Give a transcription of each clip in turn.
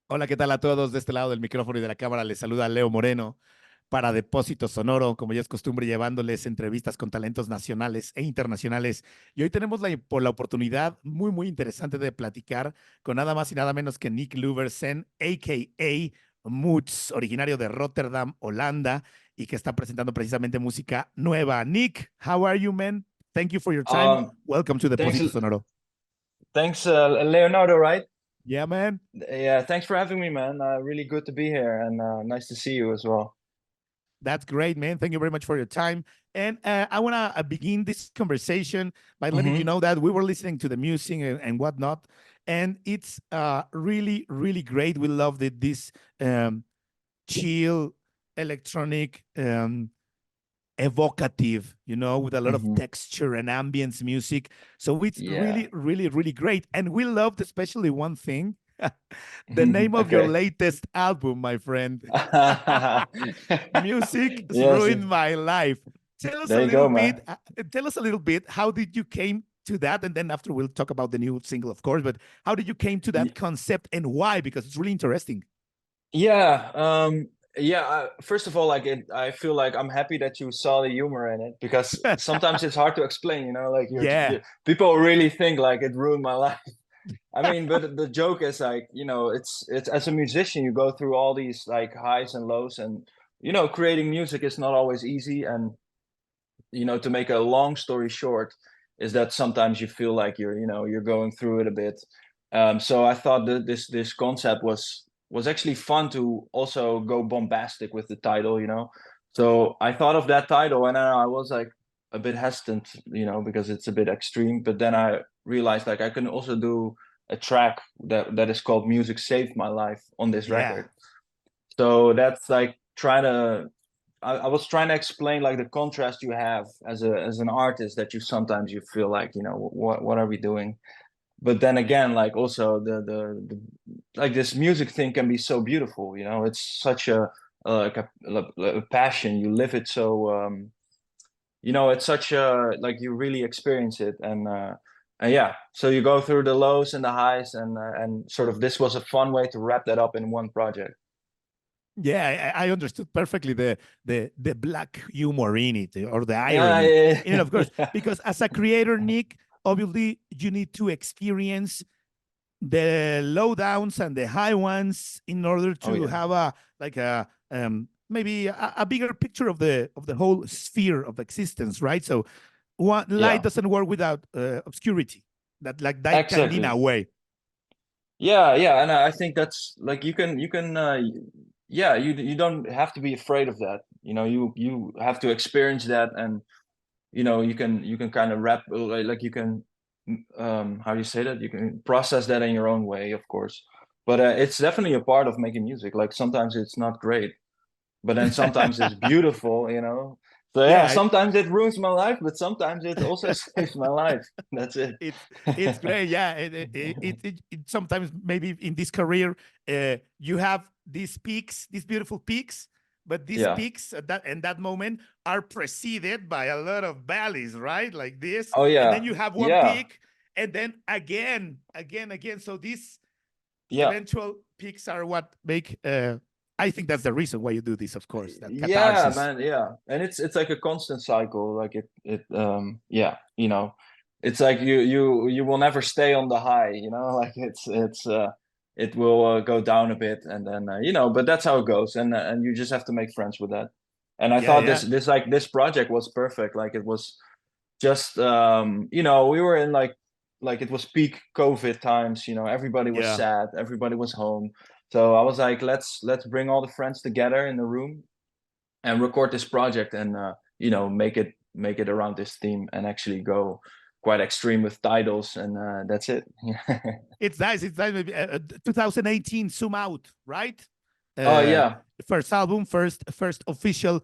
Hola, ¿qué tal a todos? De este lado del micrófono y de la cámara les saluda Leo Moreno para Depósito Sonoro, como ya es costumbre, llevándoles entrevistas con talentos nacionales e internacionales. Y hoy tenemos por la oportunidad muy interesante de platicar con nada más y nada menos que Nick Lubbersen, a.k.a. Moods, originario de Rotterdam, Holanda, y que está presentando precisamente música nueva. Nick, how are you, man? Thank you for your time. Um, Welcome to thanks, Depósito Sonoro. thanks, Leonardo, right? Yeah, man. Yeah, thanks for having me, man. Really good to be here, and nice to see you as well. That's great, man. Thank you very much for your time. And I want to begin this conversation by letting you Hmm. know that we were listening to the music and whatnot. And it's really great. We loved it. This chill, electronic, evocative, with a lot of Hmm. texture and ambience music. So it's Yeah. really great. And we loved especially one thing, the name of your Okay. latest album, my friend. Music's Yes, ruined my life. Tell us a there you little go, bit. man. Tell us a little bit. How did you came to that? And then after we'll talk about the new single, of course. But how did you came to that Y- concept and why? Because it's really interesting. Yeah. Yeah. First of all, I feel like I'm happy that you saw the humor in it because sometimes it's hard to explain. Like Yeah, people really think like it ruined my life. I mean, but the joke is like, it's as a musician, you go through all these like highs and lows, and creating music is not always easy. And to make a long story short, is that sometimes you feel like you're going through it a bit. So I thought that this concept was actually fun to also go bombastic with the title. So I thought of that title, and then I was like a bit hesitant, because it's a bit extreme. But then I realized like I can also do a track that is called "Music Saved My Life" on this yeah, record. So that's like trying to I was trying to explain like the contrast you have as an artist, that sometimes you feel like, what are we doing? But then again, like also the like this music thing can be so beautiful. It's such like a passion. You live it so it's such a like you really experience it. And yeah, so you go through the lows and the highs, and sort of this was a fun way to wrap that up in one project. yeah. I understood perfectly the black humor in it or the Yeah, irony yeah, in it, of course. yeah. Because as a creator, Nick, obviously you need to experience the low downs and the high ones in order Oh to yeah. have a like a maybe a bigger picture of the whole sphere of existence, right? So one light Yeah, doesn't work without obscurity. That like that kind in a exactly. way. Yeah, yeah, and I think that's like yeah, you don't have to be afraid of that. You have to experience that, and you can kind of wrap like you can how do you say that? You can process that in your own way, of course. But it's definitely a part of making music. Like sometimes it's not great, but then sometimes it's beautiful. So yeah, Yeah, sometimes it ruins my life, but sometimes it also saves my life. That's it. it's it's great. Yeah, it sometimes maybe in this career you have these peaks, these beautiful peaks, but these Yeah. peaks at that moment are preceded by a lot of valleys, right? Like this, Oh and then yeah. you have one Yeah. peak, and then again. So these Yeah. eventual peaks are what make. I think that's the reason why you do this, of course. That Yeah, catharsis. man, yeah. And it's like a constant cycle. Like yeah, it's like you will never stay on the high. Like it will go down a bit, and then but that's how it goes. And you just have to make friends with that. And I Yeah, thought yeah, this project was perfect. Like it was just we were in like it was peak COVID times. Everybody was yeah. sad, everybody was home. So I was like, let's bring all the friends together in the room and record this project, and make it around this theme, and actually go quite extreme with titles, and that's it. It's nice. It's nice. Maybe 2018, Zoom Out, right? Oh Uh, yeah. First album, first official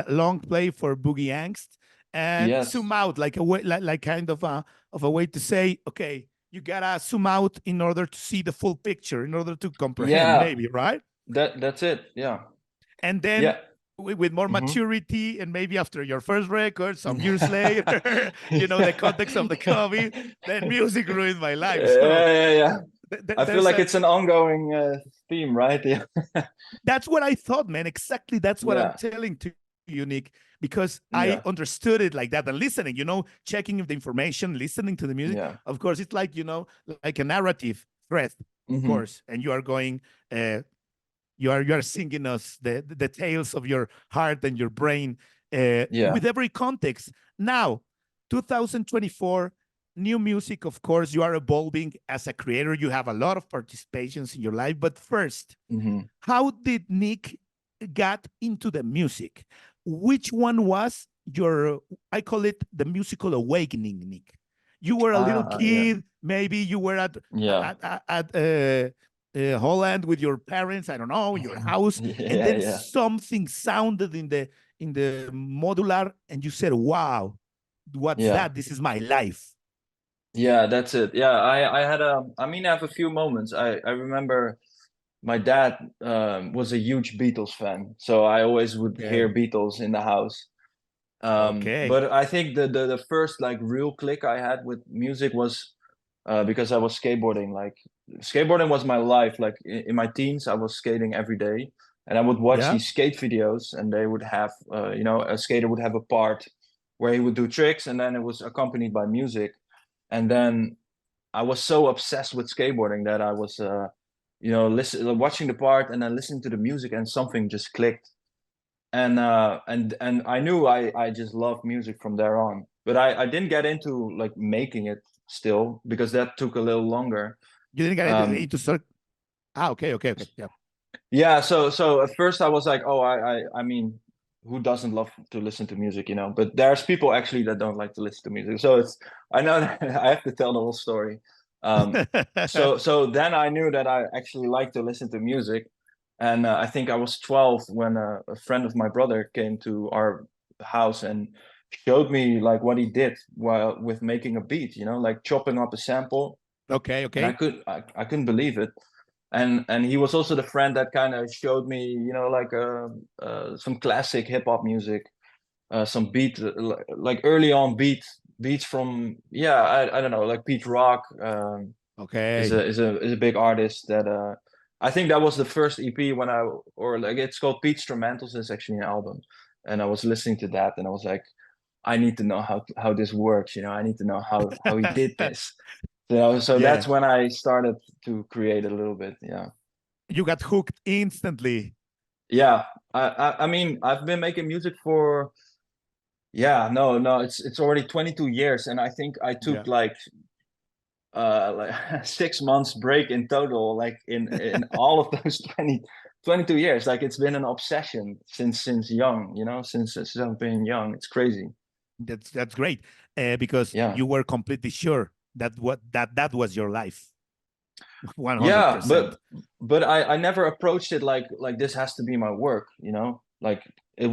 long play for Boogie Angst, and Zoom Yes. Out, like a way, like kind of a way to say, okay, you gotta zoom out in order to see the full picture, in order to comprehend, Yeah, maybe, right? that's it. Yeah. And then Yeah. with more Hmm. maturity, and maybe after your first record, some years later, the context of the COVID, then music ruined my life. So Yeah, yeah, yeah. I feel there's like a it's an ongoing theme, right? Yeah. That's what I thought, man. Exactly. That's what I'm Yeah. telling to you, Nick, because I Yeah. understood it like that. And listening, checking the information, listening to the music. Yeah. Of course, it's like, like a narrative thread, of Hmm. course. And you are going, you are singing us the tales of your heart and your brain Yeah. with every context. Now, 2024, new music, of course, you are evolving as a creator. You have a lot of participations in your life. But first, Hmm. how did Nick got into the music? Which one was your, I call it the musical awakening, Nick? You were a little Yeah. kid, maybe you were at Yeah. Holland with your parents, I don't know, in your house, and Yeah. then Yeah. something sounded in the modular, and you said, "Wow, what's Yeah. that? This is my life." Yeah, that's it. Yeah, I had I mean, I have a few moments. I remember my dad was a huge Beatles fan, so I always would hear Okay, Beatles in the house. okay, But I think the first like real click I had with music was because I was skateboarding. Like skateboarding was my life. Like in my teens, I was skating every day, and I would watch yeah, these skate videos, and they would have, a skater would have a part where he would do tricks, and then it was accompanied by music. And then I was so obsessed with skateboarding that I was, watching the part and then listening to the music, and something just clicked. And I knew I just loved music from there on. But I didn't get into like making it still because that took a little longer. you didn't get Um, into start. Okay, okay, okay, yeah, yeah, so at first I was like, oh, I mean, who doesn't love to listen to music, you know? But there's people actually that don't like to listen to music. So I know that I have to tell the whole story. Um, so then I knew that I actually like to listen to music, and I think I was 12 when a friend of my brother came to our house and showed me like what he did while with making a beat, like chopping up a sample, okay, and okay. I couldn't believe it. And he was also the friend that kind of showed me, like some classic hip hop music, some beat, like early on beats from, yeah, I don't know, like Pete Rock, is Okay. a big artist that I think that was the first EP when or like it's called Pete Instrumentals. It's actually an album, and I was listening to that, and I was like, I need to know how this works. I need to know how he did this. So Yeah. that's when I started to create a little bit. Yeah. You got hooked instantly. Yeah. I mean, I've been making music for, yeah, no, it's already 22 years, and I think I Yeah. took like 6 months break in total, like in all of those 22 years. Like it's been an obsession since young, since I've been young. It's crazy. That's great. Because Yeah. you were completely sure that was your life. Yeah, 100%. but I never approached it like this has to be my work, like Yeah. it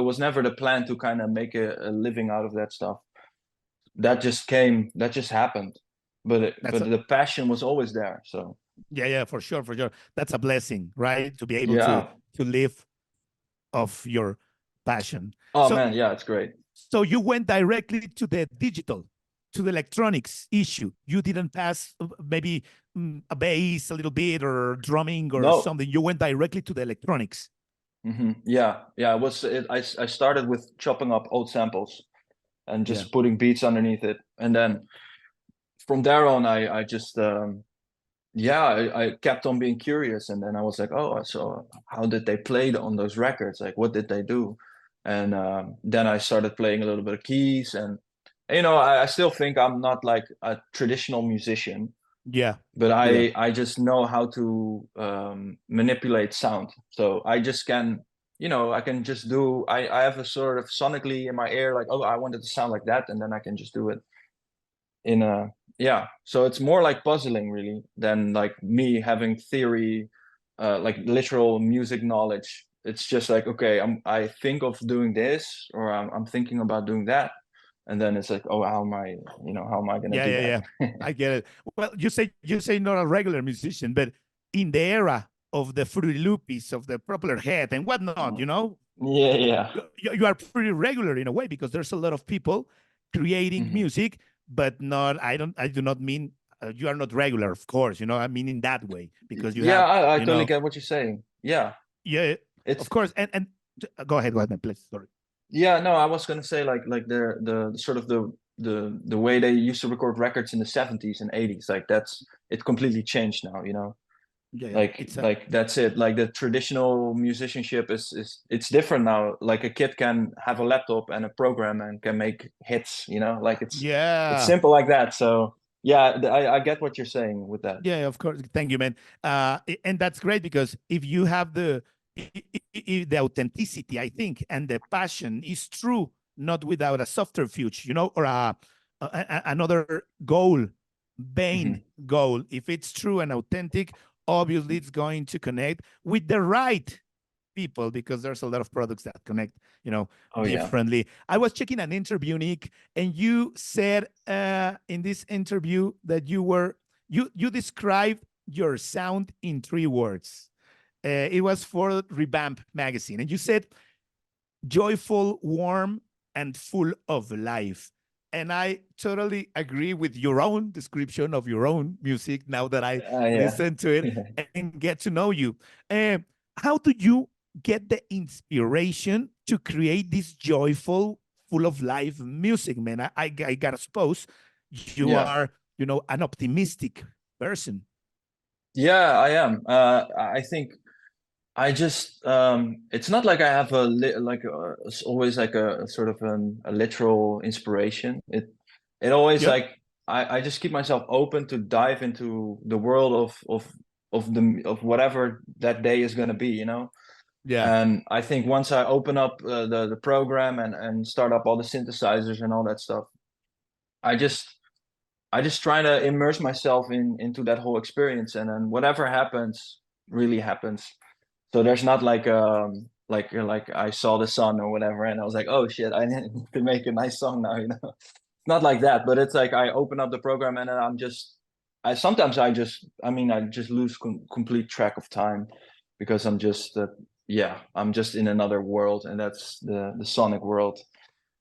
was never the plan to kind of make a living out of that stuff. That just happened, That's but a, the passion was always there. So yeah, yeah, for sure, for sure. That's a blessing, right? To be able to yeah. to live of your passion. Oh So man, yeah, it's great. so you went directly to the digital, to the electronics issue. You didn't pass maybe a bass a little bit or drumming or No. something. You went directly to the electronics. Yeah, yeah. I started with chopping up old samples and Yeah. just putting beats underneath it, and then from there on, I just yeah, I kept on being curious, and then I was like, oh, so how did they play on those records? Like, what did they do? And then I started playing a little bit of keys, and I still think I'm not like a traditional musician, Yeah. but Yeah. I just know how to manipulate sound. So I just can, I can just do. I have a sort of sonically in my ear, like, oh, I want it to sound like that, and then I can just do it in a, yeah. So it's more like puzzling really than like me having theory, like literal music knowledge. It's just like, okay, I think of doing this, or I'm thinking about doing that, and then it's like, oh, how am I gonna Yeah, do yeah, yeah. that? I get it. Well, you say not a regular musician, but in the era of the Fruity Loopies, of the Propeller Head and whatnot, Yeah, yeah. you are pretty regular in a way because there's a lot of people creating Hmm. music, but not. I do not mean you are not regular, of course, you know, I mean, in that way, because you Yeah, have, I you totally know, get what you're saying. Yeah, yeah, it's of course. And go ahead, man, please. Sorry. yeah. No, I was gonna say like the sort of the way they used to record records in the 70s and 80s. Like that's it completely changed now. You know, Yeah, yeah. like that's it. Like the traditional musicianship is it's different now. Like a kid can have a laptop and a program and can make hits. You know, like it's Yeah. simple like that. So yeah, I get what you're saying with that. Yeah, of course. Thank you, man. And that's great because if you have the authenticity, I think, and the passion is true, not without a softer future, you know, or another goal, vain Hmm. goal. If it's true and authentic, obviously it's going to connect with the right people because there's a lot of products that connect, you know, Oh yeah. differently. I was checking an interview, Nick, and you said in this interview that you described your sound in 3 words. It was for Revamp magazine, and you said joyful, warm, and full of life. And I totally agree with your own description of your own music now that I Yeah. listen to it and get to know you. How do you get the inspiration to create this joyful, full of life music, man? I gotta suppose you Yeah. are, you know, an optimistic person. Yeah, I am. I think I just it's not like I have it's always like a sort of a literal inspiration. It always Yep. like I just keep myself open to dive into the world of whatever that day is gonna be, you know. Yeah. And I think once I open up the program and start up all the synthesizers and all that stuff, I just I just try to immerse myself into that whole experience, and then whatever happens really happens. So there's not like like I saw the sun or whatever, and I was like, oh shit, I need to make a nice song now, you know. It's not like that, but it's like I open up the program and then I'm just I sometimes I just lose complete track of time because I'm just yeah, I'm just in another world, and that's the sonic world,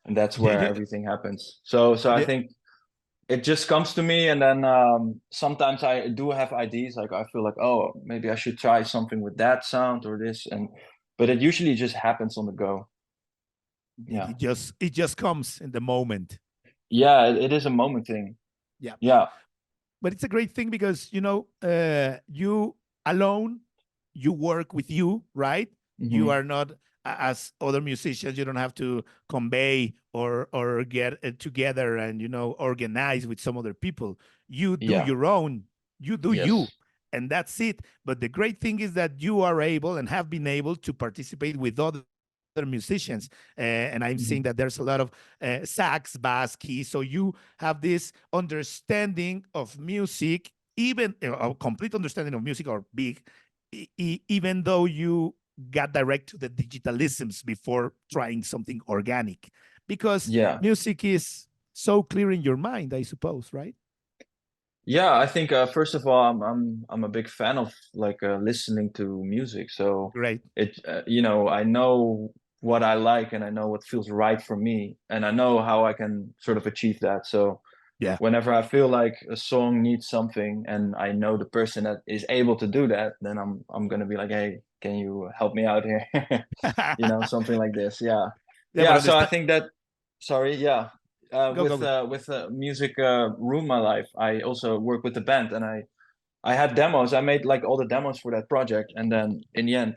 and that's Yeah. where Yeah. everything happens. So I Yeah. think it just comes to me, and then sometimes I do have ideas, like I feel like, oh, maybe I should try something with that sound or this, and but it usually just happens on the go. Yeah, It just comes in the moment. yeah, it is a moment thing. Yeah. Yeah. But it's a great thing because you know you alone you work with you, right? You Hmm. are not as other musicians, you don't have to convey or get together and, you know, organize with some other people. You do Yeah. your own, you do you, Yes. and that's it. But the great thing is that you are able and have been able to participate with other musicians, and I'm seeing Hmm. that there's a lot of sax, bass, keys. So you have this understanding of music, even a complete understanding of music, or big, even though you got direct to the digitalisms before trying something organic, because Yeah. music is so clear in your mind, I suppose, right? Yeah, I think first of all, I'm a big fan of like listening to music. So Great. it you know, I know what I like and I know what feels right for me, and I know how I can sort of achieve that. So Yeah. whenever I feel like a song needs something and I know the person that is able to do that, then I'm gonna be like, hey, can you help me out here? You know, something like this. Yeah. Yeah, but Yeah. So I understand. think that sorry, yeah. Go, go, go. With music ruined my life. I also work with the band, and I had demos. I made like all the demos for that project, and then in the end,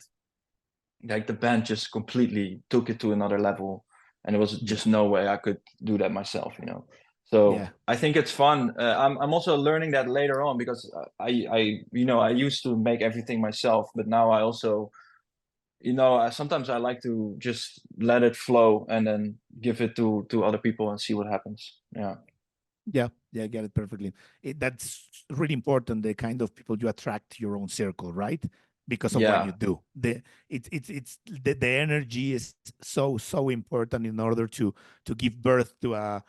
like the band just completely took it to another level, and there was Yeah. just no way I could do that myself, you know. Yeah. So I think it's fun. I'm also learning that later on because I you know I used to make everything myself, but now I also you know sometimes I like to just let it flow and then give it to other people and see what happens. Yeah. Yeah, yeah, I get it perfectly. That's really important, the kind of people you attract to your own circle, right? Because of what you Yeah. do. The energy is so important in order to give birth to a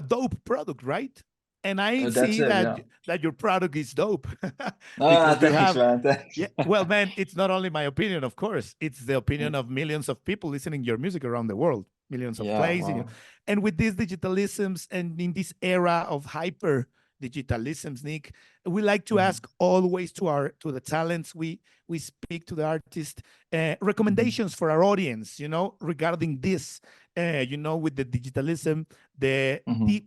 dope product, right? And I That's see it. that Yeah. that your product is dope Ah, because you thanks, have, man. Thanks. yeah, well, man, it's not only my opinion, of course. It's the opinion Mm. of millions of people listening your music around the world, millions of Yeah. plays, Wow. and with these digitalisms and in this era of hyper digitalisms, Nick. We like to ask always to the talents we speak to the artist recommendations for our audience, regarding this, with the digitalism,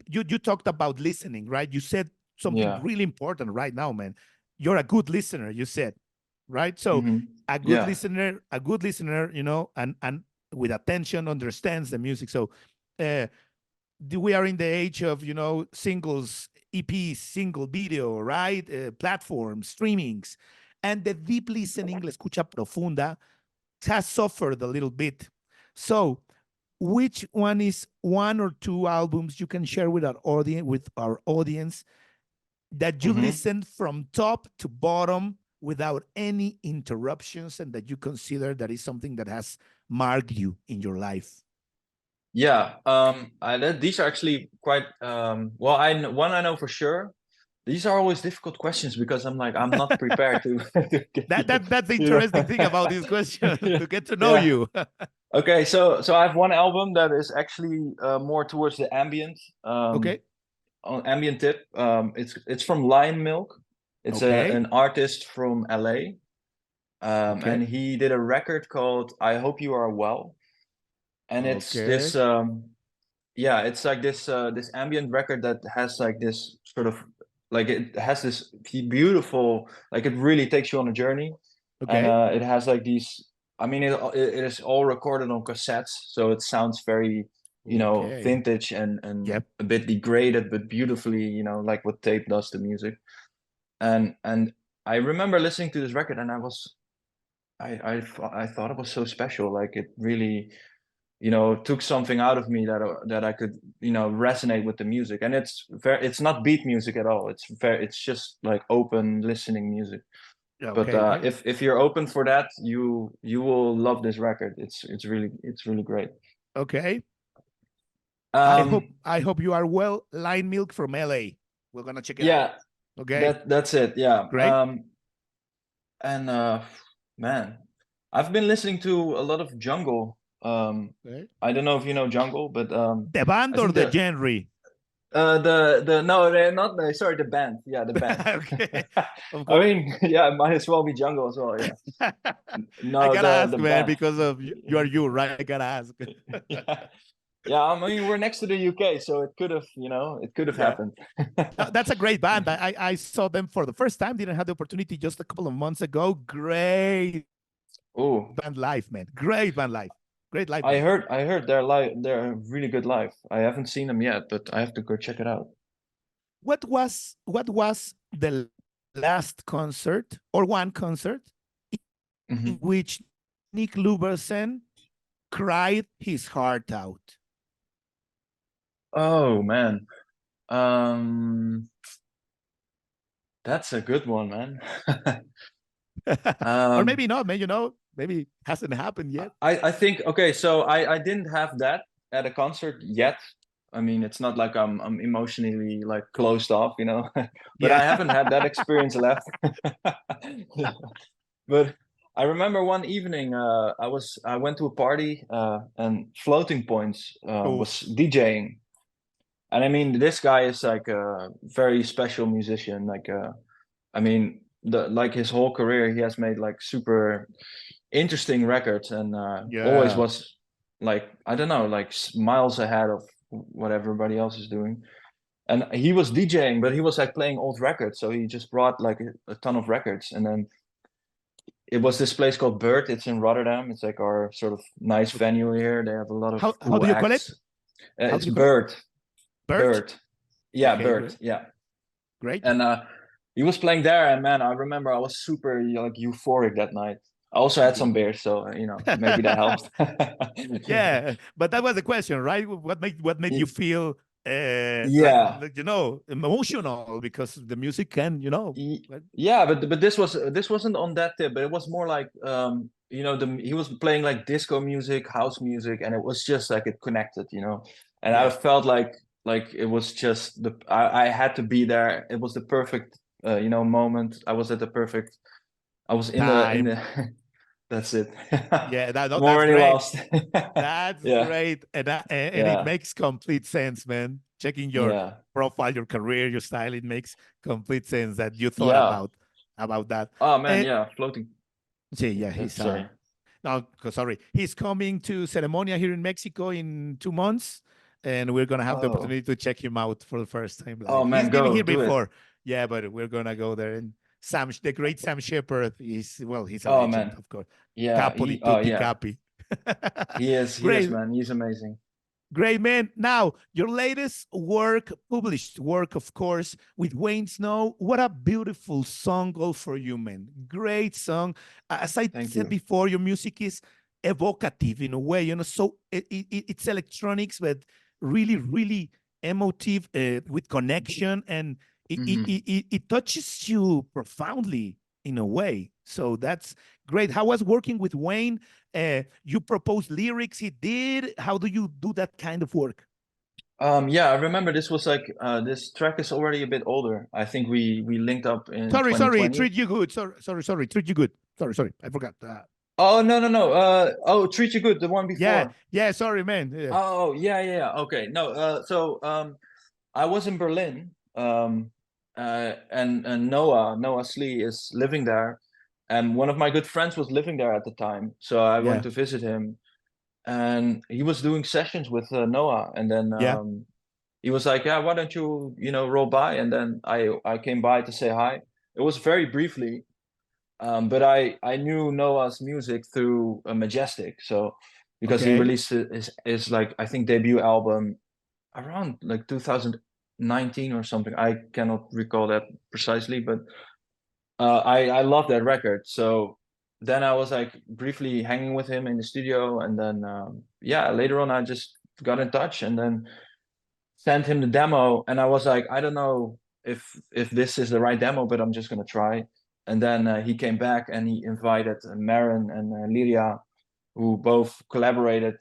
you talked about listening, right? You said something really important right now, man. You're a good listener, you said, right? So a good listener, and with attention understands the music. So we are in the age of, singles, EPs, single video, right? Platforms, streamings. And the deep listening, la escucha profunda, has suffered a little bit. So which one is one or two albums you can share with our audience that you listened from top to bottom without any interruptions, and that you consider that is something that has marked you in your life? Yeah, these are actually quite well. I know for sure. These are always difficult questions because I'm not prepared to. That's the interesting thing about this question, to get to know you. Okay, so I have one album that is actually more towards the ambient. Okay. On ambient tip. It's from Lion Milk. It's an artist from LA. And he did a record called "I Hope You Are Well," and it's this it's like this ambient record that has like this sort of like, it has this beautiful, like, it really takes you on a journey. And it has like these, I mean, it is all recorded on cassettes, so it sounds very vintage and a bit degraded, but beautifully, like what tape does to music. And I remember listening to this record, and I thought it was so special. Like, it really took something out of me that I could resonate with the music. And it's not beat music at all. It's just like open listening music. But if you're open for that, you will love this record. It's really great. Okay. I hope you are well. Lion Milk from LA. We're gonna check it out. Okay. That's it. Yeah. Great. Man, I've been listening to a lot of Jungle. I don't know if you know Jungle, but the band or the genre? No, they're not. Sorry, the band. Yeah, the band. Okay. I mean, yeah, it might as well be Jungle as well. Yeah. No, I gotta ask, the man, band. because of you, right? I gotta ask. Yeah, I mean, we're next to the UK, so it could have, happened. That's a great band. I saw them for the first time. Didn't have the opportunity just a couple of months ago. Great band live, man. Great band live. Great live. I heard they're live. They're really good live. I haven't seen them yet, but I have to go check it out. What was the last concert, or one concert, in which Nick Lubbersen cried his heart out? Oh man, that's a good one, man. Or maybe not, man. Maybe it hasn't happened yet. I think, okay, so I didn't have that at a concert yet. I mean, it's not like I'm emotionally like closed off, but I haven't had that experience left. But I remember one evening, I went to a party, and Floating Points was DJing. And I mean, this guy is like a very special musician. Like, I mean, like his whole career, he has made like super interesting records, and always was like, I don't know, like miles ahead of what everybody else is doing. And he was DJing, but he was like playing old records. So he just brought like a ton of records. And then it was this place called Bird. It's in Rotterdam. It's like our sort of nice venue here. They have a lot of how do you call it? It's Bird. Bird. Yeah, okay, Bird. Great. Yeah. Great. And he was playing there, and man, I remember I was super like euphoric that night. I also had some beers, so maybe that helped. Yeah, but that was the question, right? What made you feel like, emotional, because the music can, Yeah, but this wasn't on that tip, but it was more like he was playing like disco music, house music, and it was just like it connected, and I felt like it was just I had to be there. It was the perfect moment. I was in the that's it. Yeah, I'm already great. lost. That's great, and it makes complete sense, man. checking your Yeah. profile, your career, your style. It makes complete sense that you thought Yeah. about that. Oh man, yeah, floating. Yeah, he's Sorry. no, sorry. He's coming to Ceremonia here in Mexico in 2 months, and we're gonna have the Oh. opportunity to check him out for the first time Oh live. He's man, been go here do it. before, yeah, but we're gonna go there. And Sam, the great Sam Shepard, he's a Oh legend, man. of course. Yeah, Capo di tutti yeah. capi. He is, Great. man. He's amazing. Great, man. Now, your latest work, published work, of course, with Wayne Snow. What a beautiful song, All for You, man. Great song. As I Thank said you. before, your music is evocative in a way, so it's electronics, but really, really emotive with connection, and it touches you profoundly in a way. So that's great. How was working with Wayne? You propose lyrics, he did. How do you do that kind of work? Yeah, I remember this was like this track is already a bit older. I think we linked up in Sorry, 2020. treat you good. Sorry, treat you good. Sorry, I forgot. Oh no. Oh, Treat You Good, the one Yeah, before. sorry, man. Yeah, Oh, yeah. Okay. No, I was in Berlin, and Noah Slee is living there, and one of my good friends was living there at the time. So I went yeah, to visit him, and he was doing sessions with Noah, and then yeah. he was like, "Yeah, why don't you, roll by?" And then I came by to say hi. It was very briefly, but I knew Noah's music through Majestic, so because he Okay, released his like I think debut album around like 2019 or something. I cannot recall that precisely, but I love that record. So then I was like briefly hanging with him in the studio, and then yeah, later on I just got in touch and then sent him the demo, and I was like, I don't know if this is the right demo, but I'm just gonna try. And then he came back and he invited Maren and Liria, who both collaborated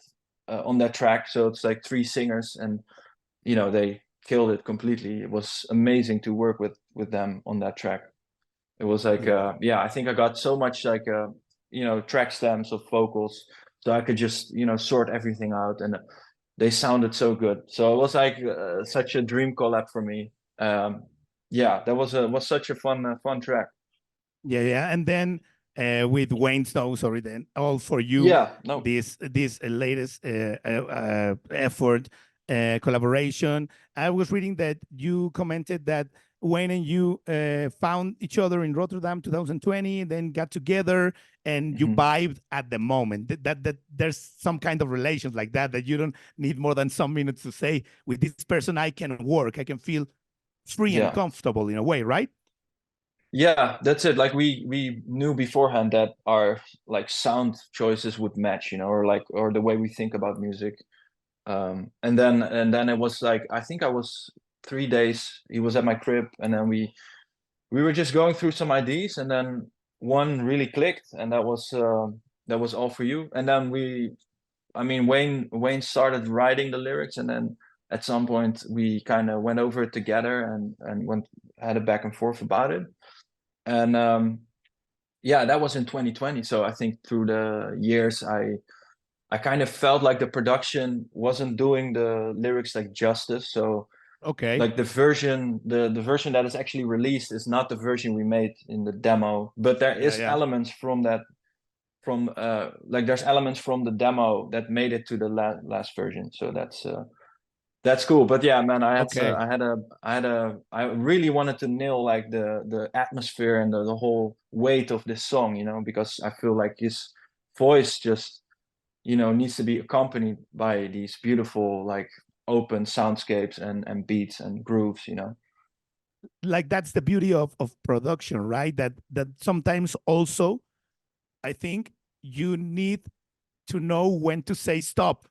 on that track. So it's like three singers, and they killed it completely. It was amazing to work with them on that track. It was like yeah, yeah, I think I got so much like track stems of vocals, so I could just sort everything out, and they sounded so good. So it was like such a dream collab for me. Yeah, that was such a fun track. yeah. And then with Wayne Snow, sorry, then All for You, Yeah, no. this latest effort, collaboration. I was reading that you commented that Wayne and you found each other in Rotterdam 2020, then got together and you Mhm. vibed at the moment. That there's some kind of relations like that you don't need more than some minutes to say, with this person I can work, I can feel free and Yeah. comfortable in a way, right? Yeah, that's it. Like we knew beforehand that our like sound choices would match, or the way we think about music. And then it was like I think I was 3 days. He was at my crib, and then we were just going through some ideas, and then one really clicked, and that was All for You. And then I mean, Wayne started writing the lyrics, and then at some point we kind of went over it together and went had a back and forth about it. And yeah, that was in 2020. So I think through the years, I kind of felt like the production wasn't doing the lyrics like justice. So Okay. like the version that is actually released is not the version we made in the demo, but there Yeah, is yeah. elements from that from like there's elements from the demo that made it to the last version. So that's cool. But yeah, man, Okay. I really wanted to nail like the atmosphere and the whole weight of this song, because I feel like his voice just needs to be accompanied by these beautiful like open soundscapes and beats and grooves. Like that's the beauty of production, right? That sometimes also I think you need to know when to say stop,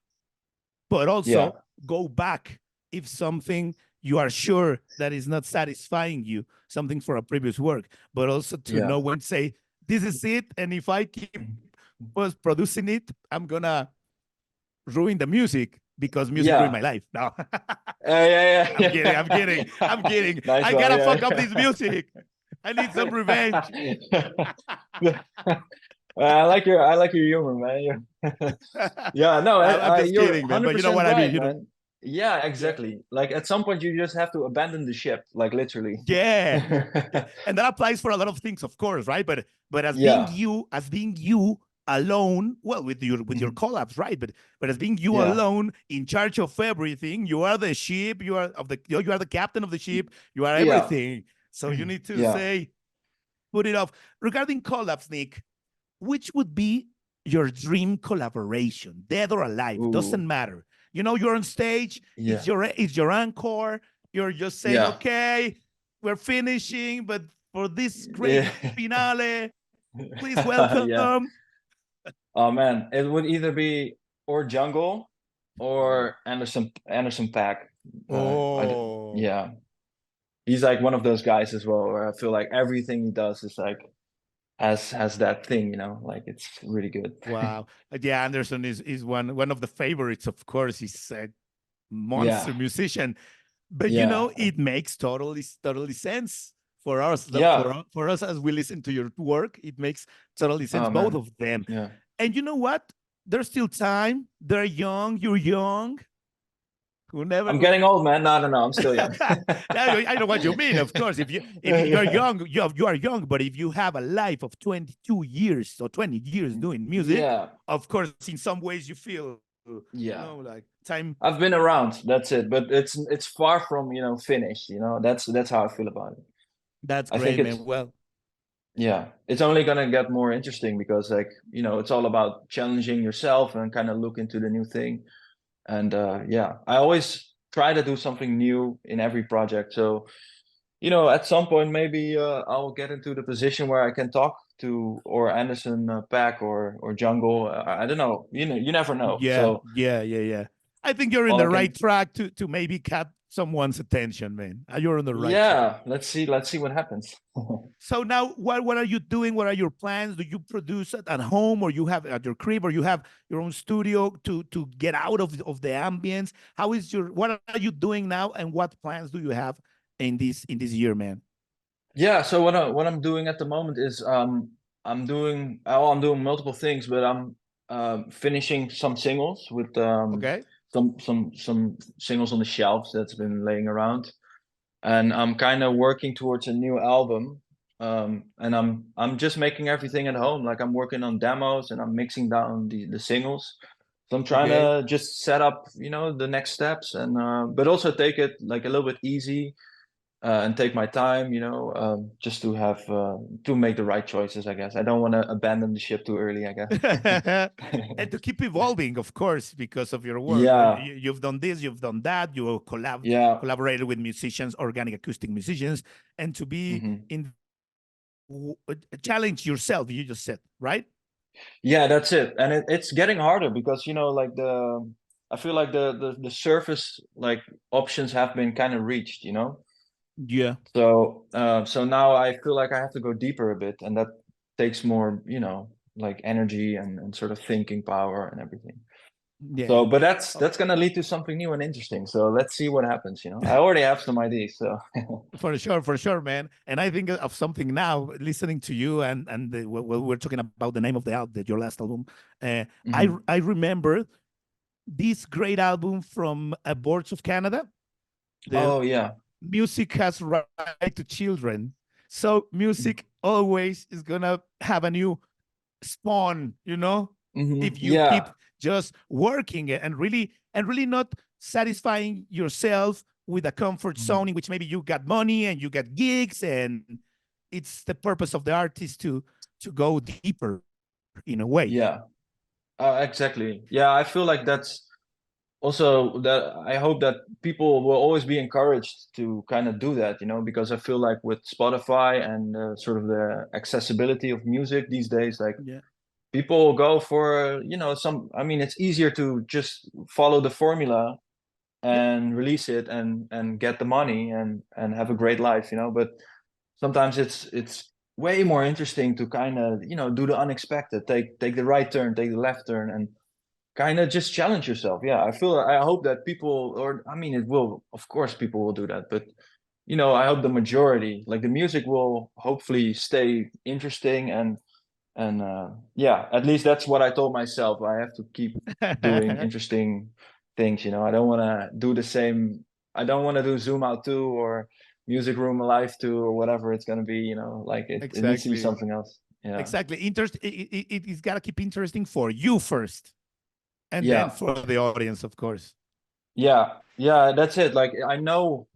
but Yeah, also go back if something you are sure that is not satisfying you, something for a previous work, but also to yeah. know when to say this is it, and if I keep was producing it, I'm gonna ruin the music because music ruined Yeah. my life. No, I'm kidding. I'm Yeah. kidding. I'm kidding. Nice I one. gotta fuck up Yeah. this music. I need some revenge. I like your humor, man. Yeah, no, I'm just you're kidding, man. But you know 100% what I mean. right, You know. man. Yeah, Yeah. exactly. Like at some point you just have to abandon the ship, like literally. Yeah. Yeah. And that applies for a lot of things, of course, right? But Yeah. as being you alone, well, with your Mhm. collabs, right? But as being you Yeah. alone in charge of everything, you are the ship, you are the captain of the ship, you are Yeah. everything. So you need to Yeah. say, put it off. Regarding collabs, Nick, which would be your dream collaboration, dead or alive? Ooh. Doesn't matter. You know, you're on stage, Yeah. it's your encore, you're just saying, Yeah. okay, we're finishing, but for this great Yeah. finale, please Yeah. welcome. Oh man, it would either be or Jungle or Anderson Pack. Oh, Yeah, he's like one of those guys as well, where I feel like everything he does is like has that thing, you know, like it's really good. wow. Yeah, Anderson is one of the favorites, of course. He's a Yeah, monster musician. But you yeah, know, it makes totally sense for us, yeah. for us as we listen to your work. It makes totally sense, Oh both man, of them. yeah. And you know what? There's still time. They're young. You're young. Who never I'm who getting old, man. No, no, no. I'm still young. I know what you mean, of course. If you're young, you are young, but if you have a life of 22 years or 20 years doing music, Yeah, of course, in some ways you feel, yeah. like time. I've been around. That's it. But it's far from finished. That's how I feel about it. That's I think great, it's man. Well, yeah, it's only gonna get more interesting because like it's all about challenging yourself and kind of look into the new thing. And yeah, I always try to do something new in every project. So at some point maybe I'll get into the position where I can talk to or Anderson Paak or Jungle. I don't know. You never know. yeah, So yeah. I think you're in all I the right can track to maybe catch someone's attention, man. You're on the right track. yeah, let's see what happens. So now, what are you doing? What are your plans? Do you produce it at home, or you have at your crib, or you have your own studio to get out of the ambience? How is your? What are you doing now, and what plans do you have in this year, man? Yeah, so what I'm doing at the moment is I'm doing multiple things, but I'm finishing some singles with Okay, some singles on the shelves that's been laying around, and I'm kind of working towards a new album. And I'm just making everything at home. Like I'm working on demos and I'm mixing down the singles. So I'm trying okay. to just set up, the next steps and but also take it like a little bit easy and take my time, just to make the right choices, I guess. I don't want to abandon the ship too early, I guess. And to keep evolving, of course, because of your work. Yeah, You've done this, you've done that. You yeah, collaborated with musicians, organic acoustic musicians, and to be hmm in challenge yourself. You just said, right? yeah, that's it. And it's getting harder because like I feel like the surface like options have been kind of reached. Yeah, So now I feel like I have to go deeper a bit, and that takes more, like energy and sort of thinking power and everything. So, yeah. but that's Oh, that's gonna lead to something new and interesting. So let's see what happens. I already have some ideas. So for sure, man. And I think of something now, listening to you we're talking about the name of the album, your last album. Mhm. I remember this great album from Boards of Canada. The Oh yeah. music has right to children, so music always is gonna have a new spawn. If you keep Yeah. just working it and really not satisfying yourself with a comfort Mhm. zone in which maybe you got money and you got gigs, and it's the purpose of the artist to go deeper in a way. Yeah. Exactly. Yeah, I feel like that's also that I hope that people will always be encouraged to kind of do that, because I feel like with Spotify and sort of the accessibility of music these days, like Yeah, people go for, I mean, it's easier to just follow the formula yeah, and release it and get the money and have a great life. But sometimes it's way more interesting to kind of do the unexpected, take the right turn, take the left turn, and kind of just challenge yourself. Yeah, I hope that people, or I mean, it will, of course people will do that, but I hope the majority, like the music, will hopefully stay interesting and yeah, at least that's what I told myself. I have to keep doing interesting things, you know. I don't want to do the same. I don't want to do Zoom Out 2 or Music Room Live 2 or whatever it's going to be, you know. Like it needs to be Exactly. something else. Yeah. Exactly. It's got to keep interesting for you first, and then Yeah. for the audience, of course. Yeah. Yeah, that's it. Like I know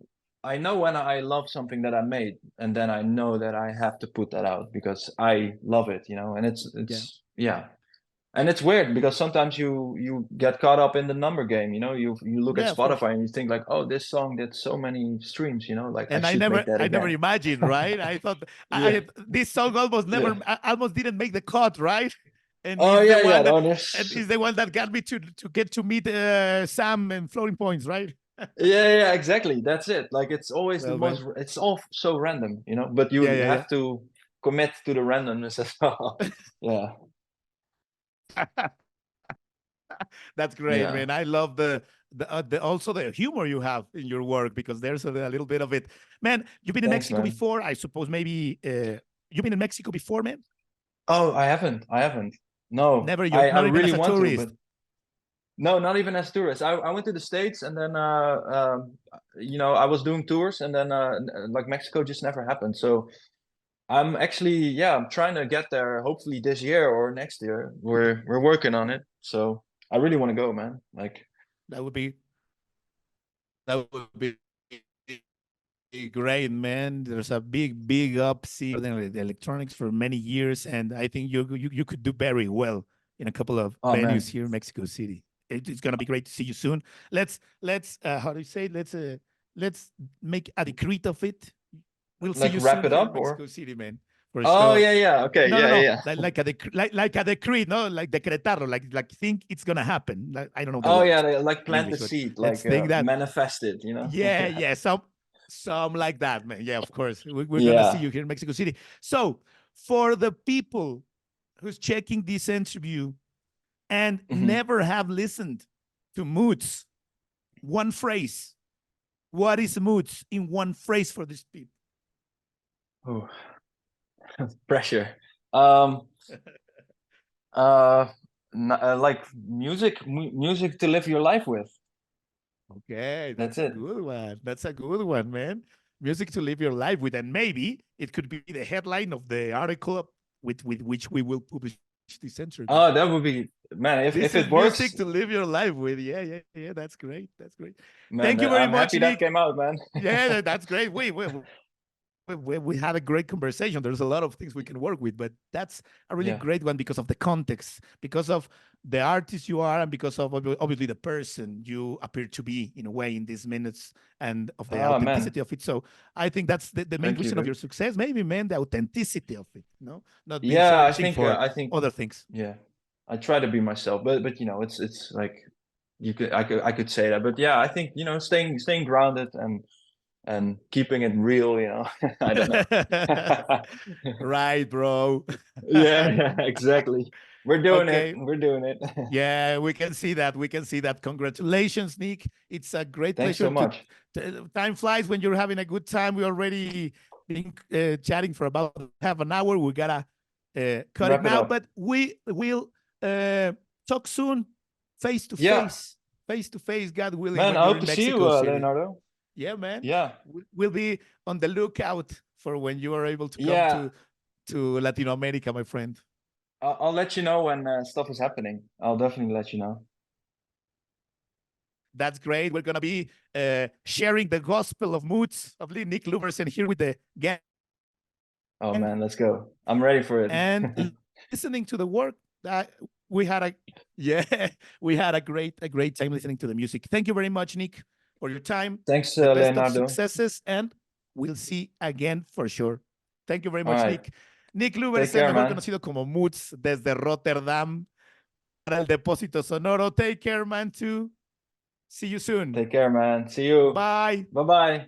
when I love something that I made, and then I know that I have to put that out because I love it, you know. And Yeah. it's yeah. And it's weird because sometimes you get caught up in the number game, you know. You look at Yeah, of course. Spotify and you think like, oh, this song did so many streams, you know, like I And should make that I never again. imagined, right? I thought Yeah, this song almost yeah. never, almost didn't make the cut, right? And Oh is the yeah, yeah. one that, No, and this, is the one that got me to get to meet Sam and Floating Points, right? yeah, yeah, exactly. That's it. Like it's always the Well, most. man. It's all so random, you know. But Yeah, you yeah, have to commit to the randomness as well. Yeah, yeah. That's great, yeah. man. I love the also the humor you have in your work, because there's a little bit of it. Man, you've been in Thanks, Mexico man. before. I suppose maybe you've been in Mexico before, man. Oh, I haven't. I haven't. No, Never, you're I not even really as a want to, but tourist. no, not even as tourists. I went to the States and then you know, I was doing tours and then like Mexico just never happened. So I'm actually, yeah, I'm trying to get there hopefully this year or next year. We're working on it. So I really want to go, man. Like That would be that would be great, man. There's a big upside in the electronics for many years, and I think you could do very well in a couple of oh venues man, here in Mexico City. It's gonna be great to see you soon. Let's how do you say? Let's make a decree of it. We'll see like you wrap soon it here in up or Mexico City, man, for oh sure. yeah, yeah. Okay, No, no, yeah, no. yeah, yeah. Like a decree, no, like decretarlo, like think it's gonna happen. Like, I don't know the Oh yeah, words like in plant the English, but seed, let's like think that. manifest it, you know? Yeah, Yeah. yeah, some like that, man. Yeah, of course. We're gonna see Yeah. you here in Mexico City. So, for the people who's checking this interview and Mhm. never have listened to Moods, one phrase. What is Moods in one phrase for these people? Ooh, pressure. Um Uh, like music to live your life with. Okay, That's that's a it. good one. That's a good one, man. Music to live your life with, and maybe it could be the headline of the article with which we will publish this interview. Oh, that would be man. This If is it music works, to live your life with. Yeah, yeah, yeah. That's great. That's great. man, Thank you very I'm much, happy that Nick. came out, man. Yeah, that's great. We had a great conversation. There's a lot of things we can work with, but that's a really Yeah. great one because of the context, because of the artist you are, and because of obviously the person you appear to be in a way in these minutes, and of the Oh man, authenticity of it. So I think that's the main thank you, reason of dude. your success. Maybe, man, the authenticity of it, not being Yeah, searching for I think other things. yeah. I try to be myself, but you know, it's like I could say that, but yeah, I think you know, staying grounded and keeping it real, you know. I don't know. Right, bro. Yeah, yeah, exactly. We're doing it. Okay. We're doing it. Yeah, we can see that. We can see that. Congratulations, Nick. It's a great Thanks so pleasure much. time flies when you're having a good time. We already been chatting for about half an hour. We gotta cut it Wrap it now, up. but we will talk soon, face to Yeah, face, face to face, God willing, man, when I you're hope in to see you, Mexico City. Leonardo. Yeah, man. Yeah, We'll be on the lookout for when you are able to come yeah. to Latin America, my friend. I'll let you know when stuff is happening. I'll definitely let you know. That's great. We're gonna be sharing the gospel of moods of Nick Lubbersen here with the gang, Oh man, let's go. I'm ready for it. and listening to the work that we had a yeah we had a great time listening to the music. Thank you very much, Nick, for your time. Thanks, The best of Leonardo. successes, and we'll see again for sure. Thank you very All much, right. Nick. Nick Take Lubbersen, care, mejor man. conocido como Moods, desde Rotterdam para el Depósito Sonoro. Take care, man, too. See you soon. Take care, man. See you. Bye. Bye bye.